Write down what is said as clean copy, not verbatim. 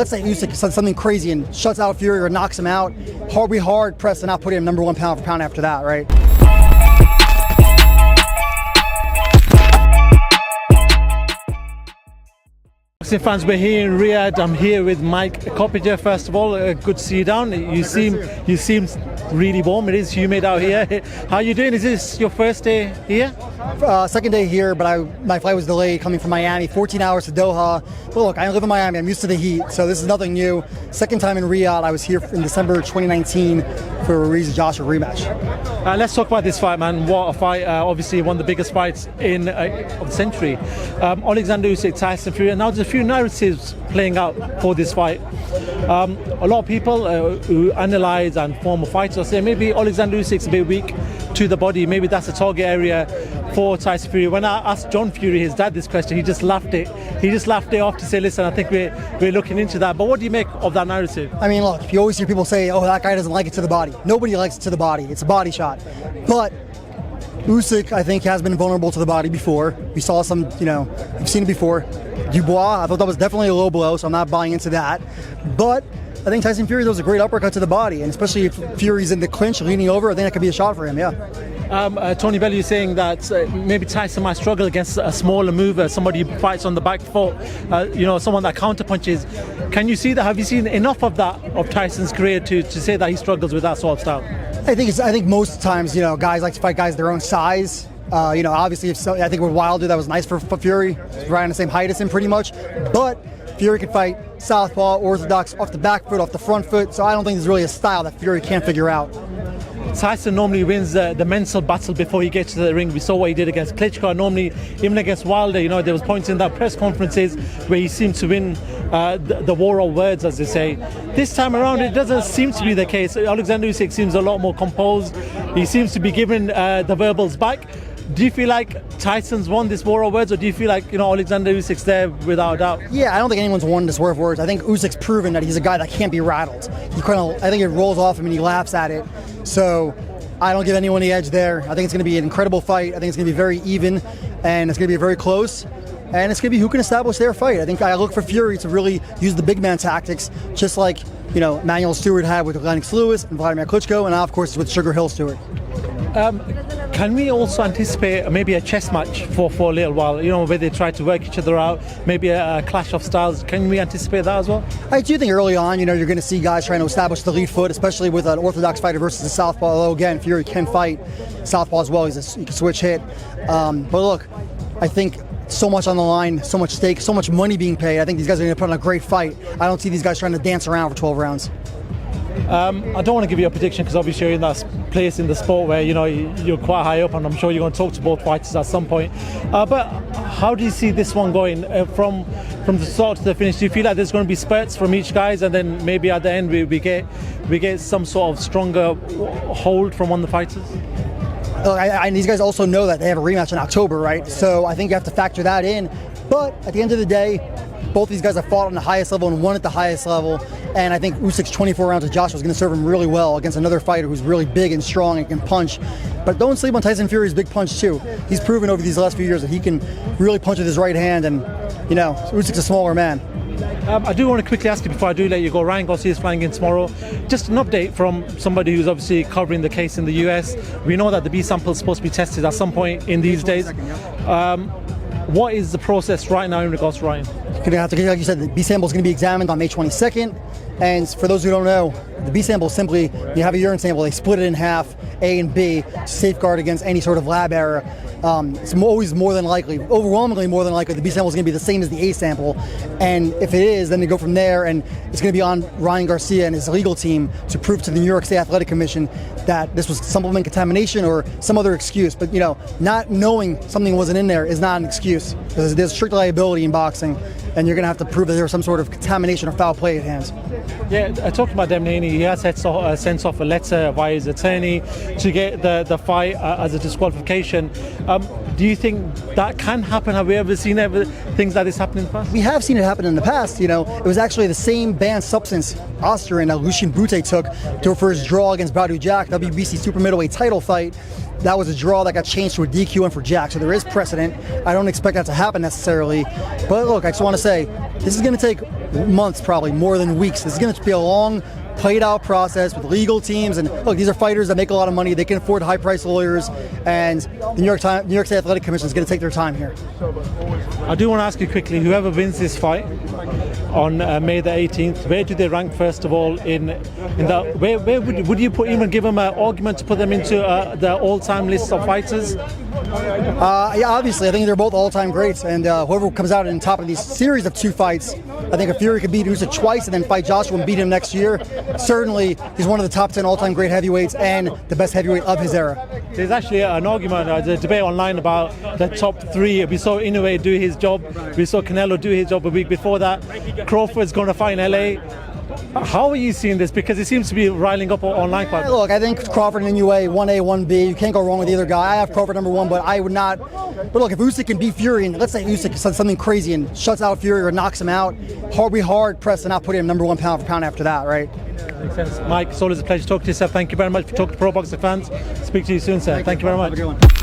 Let's say Usyk says something crazy and shuts out Fury or knocks him out. Be hard pressed to not put him #1 pound for pound after that, right? Boxing fans, we're here in Riyadh. I'm here with Mike Coppinger. First of all, good to see you down. You seem really warm. It is humid out here. How are you doing? Is this your first day here? Second day here, but my flight was delayed coming from Miami, 14 hours to Doha. But look, I live in Miami. I'm used to the heat, so this is nothing new. Second time in Riyadh. I was here in December 2019 for a Ruiz Joshua rematch. Let's talk about this fight, man. What a fight! Obviously, one of the biggest fights of the century. Oleksandr Usyk, Tyson Fury. And now there's a few narratives playing out for this fight. A lot of people who analyze and former fighters say maybe Oleksandr Usyk's a bit weak to the body. Maybe that's a target area for Tyson Fury. When I asked John Fury, his dad, this question, he just laughed it. He just laughed it off to say, listen, I think we're looking into that. But what do you make of that narrative? I mean, look, you always hear people say, oh, that guy doesn't like it to the body. Nobody likes it to the body. It's a body shot. But Usyk, I think, has been vulnerable to the body before. We saw some, you've seen it before. Dubois, I thought that was definitely a low blow, so I'm not buying into that. But I think Tyson Fury was a great uppercut to the body, and especially if Fury's in the clinch, leaning over, I think that could be a shot for him, yeah. Tony Bellew saying that maybe Tyson might struggle against a smaller mover, somebody who fights on the back foot, someone that counterpunches. Can you see that? Have you seen enough of that of Tyson's career to say that he struggles with that sort of style? I think most times, guys like to fight guys their own size. Obviously, I think with Wilder, that was nice for Fury. He's right on the same height as him, pretty much. But Fury can fight southpaw, orthodox, off the back foot, off the front foot. So I don't think there's really a style that Fury can't figure out. Tyson normally wins the mental battle before he gets to the ring. We saw what he did against Klitschko. Normally, even against Wilder, there was points in that press conferences where he seemed to win the war of words, as they say. This time around, it doesn't seem to be the case. Oleksandr Usyk seems a lot more composed. He seems to be giving the verbals back. Do you feel like Tyson's won this war of words, or do you feel like Oleksandr Usyk's there without a doubt? Yeah, I don't think anyone's won this war of words. I think Usyk's proven that he's a guy that can't be rattled. I think it rolls off him and he laughs at it. So I don't give anyone the edge there. I think it's going to be an incredible fight. I think it's going to be very even, and it's going to be very close. And it's going to be who can establish their fight. I think I look for Fury to really use the big man tactics, just like Manuel Stewart had with Lennox Lewis and Vladimir Klitschko, and now of course with Sugar Hill Stewart. Can we also anticipate maybe a chess match for a little while? Where they try to work each other out, maybe a clash of styles. Can we anticipate that as well? I do think early on, you're going to see guys trying to establish the lead foot, especially with an orthodox fighter versus a southpaw. Although again, Fury can fight southpaw as well. He can switch hit. But look, I think so much on the line, so much stake, so much money being paid. I think these guys are going to put on a great fight. I don't see these guys trying to dance around for 12 rounds. I don't want to give you a prediction because obviously you're in that place in the sport where you're quite high up, and I'm sure you're going to talk to both fighters at some point. But how do you see this one going from the start to the finish? Do you feel like there's going to be spurts from each guys, and then maybe at the end we get some sort of stronger hold from one of the fighters? And these guys also know that they have a rematch in October, right? So I think you have to factor that in. But at the end of the day, both these guys have fought on the highest level and won at the highest level. And I think Usyk's 24 rounds of Joshua is going to serve him really well against another fighter who's really big and strong and can punch. But don't sleep on Tyson Fury's big punch too. He's proven over these last few years that he can really punch with his right hand, and Usyk's a smaller man. I do want to quickly ask you before I do let you go. Ryan Garcia is flying in tomorrow. Just an update from somebody who's obviously covering the case in the US. We know that the B sample is supposed to be tested at some point in these days. What is the process right now in regards to Ryan? You're going to have to, like you said, the B sample is going to be examined on May 22nd. And for those who don't know, the B sample is simply, you have a urine sample, they split it in half, A and B, to safeguard against any sort of lab error. It's always more than likely, overwhelmingly more than likely, the B sample is going to be the same as the A sample. And if it is, then they go from there, and it's going to be on Ryan Garcia and his legal team to prove to the New York State Athletic Commission that this was supplement contamination or some other excuse. But not knowing something wasn't in there is not an excuse. There's strict liability in boxing, and you're going to have to prove that there was some sort of contamination or foul play at hands. Yeah, talking about Demnani, he has sent off a letter via his attorney to get the fight as a disqualification. Do you think that can happen? Have we ever seen things like this happen in the past? We have seen it happen in the past. It was actually the same banned substance, Austrian, that Lucien Brute took for his draw against Bellew Jack, WBC super middleweight title fight. That was a draw that got changed to a DQ for Jack, so there is precedent. I don't expect that to happen necessarily. But look, I just want to say, this is going to take months, probably more than weeks. This is going to be a long, played out process with legal teams, and look, these are fighters that make a lot of money. They can afford high priced lawyers, and the New York State Athletic Commission is going to take their time here. I do want to ask you quickly, whoever wins this fight on May the 18th, where do they rank first of all in the where would you even give them an argument to put them into the all-time list of fighters? Yeah, obviously, I think they're both all-time greats, and whoever comes out on top of these series of 2 fights, I think if Fury could beat Usyk twice and then fight Joshua and beat him next year, certainly he's one of the top 10 all-time great heavyweights and the best heavyweight of his era. There's actually an argument, a debate online about the top 3. We saw Inoue do his job, we saw Canelo do his job a week before that. Crawford's going to fight in LA. How are you seeing this? Because it seems to be riling up online quite a bit. Look, I think Crawford and Inoue, 1A, 1B. You can't go wrong with either guy. I have Crawford number 1, but I would not. But look, if Usyk can beat Fury, and let's say Usyk says something crazy and shuts out Fury or knocks him out, hard pressed to not put him number 1 pound for pound after that, right? Makes sense. Mike, it's always a pleasure to talk to you, sir. Thank you very much for talking to Pro Boxing fans. Speak to you soon, sir. Thank you very much. Have a good one.